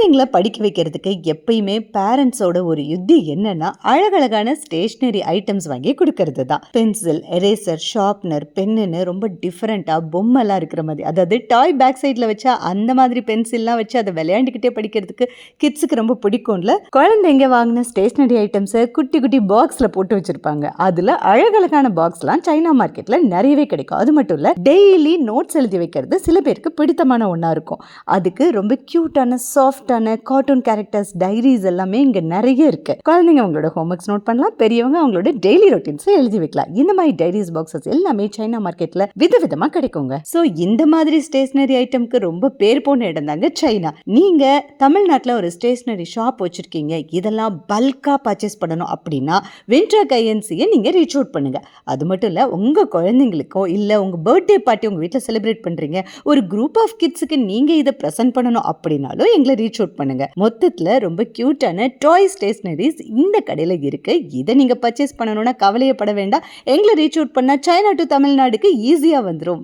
குழந்தைங்கள படிக்க வைக்கிறதுக்கு எப்பயுமே பேரண்ட்ஸோட ஒரு யுத்தி என்னன்னா அழகழகான ஸ்டேஷனரி ஐட்டம்ஸ் வாங்கி கொடுக்கறது தான். பென்சில், எரேசர், ஷார்ப்னர், பென்னு ரொம்ப டிஃப்ரெண்டா பொம்மைலாம் இருக்கிற மாதிரி, அதாவது டாய் பேக் சைட்ல வச்சா அந்த மாதிரி பென்சில்லாம் வச்சு அதை விளையாண்டுக்கிட்டே படிக்கிறதுக்கு கிட்ஸுக்கு ரொம்ப பிடிக்கும்ல. குழந்தைங்க வாங்கின ஸ்டேஷனரி ஐட்டம்ஸை குட்டி குட்டி பாக்ஸ்ல போட்டு வச்சிருப்பாங்க. அதுல அழகழகான பாக்ஸ்லாம் சைனா மார்க்கெட்ல நிறையவே கிடைக்கும். அது மட்டும் இல்ல, டெய்லி நோட்ஸ் எழுதி வைக்கிறது சில பேருக்கு பிடித்தமான ஒண்ணா இருக்கும். அதுக்கு ரொம்ப கியூட்டான சாஃப்டான கார்ட்டூன் கேரக்டர்ஸ் டைரிஸ் எல்லாமே இங்க நிறைய இருக்கு. குழந்தைங்க அவங்களோட ஹோம்ஒர்க்ஸ் நோட் பண்ணலாம், பெரியவங்க அவங்களோட டெய்லி ரொட்டீன்ஸ் எழுதி வைக்கலாம். இந்த மாதிரி டைரிஸ் பாக்ஸஸ் எல்லாமே சைனா மார்க்கெட்ல விதவிதமா கிடைக்குங்க. சோ இந்த மாதிரி ஸ்டேஷனரி ஐட்டம்க்கு ரொம்ப பேர் போன இடம் தாங்க சைனா. நீங்க தமிழ்நாட்டில் ஒரு ஸ்டேஷனரி ஷாப் வச்சிருக்கீங்க, இதெல்லாம் பல்கா பர்ச்சேஸ் பண்ணணும் அப்படின்னா வின்டர் கையன்சியை நீங்க ரீச் அவுட் பண்ணுங்க. அது மட்டும் இல்ல, உங்க குழந்தைங்களுக்கோ இல்ல உங்க பர்த்டே பார்ட்டி உங்க வீட்டில் செலிப்ரேட் பண்றீங்க, ஒரு குரூப் ஆஃப் கிட்ஸுக்கு நீங்க இதை ப்ரெசென்ட் பண்ணணும் அப்படின்னாலும் எங்களை ரீச் அவுட் பண்ணுங்க. மொத்தத்துல ரொம்ப கியூட்டான டாய் ஸ்டேஷனரிஸ் இந்த கடையில இருக்கு. இதை நீங்க பர்ச்சேஸ் பண்ணணும்னா கவலையப்பட வேண்டாம். எங்களை ரீச் அவுட் பண்ணா சைனா டு தமிழ்நாடுக்கு ஈஸியா வந்துடும்.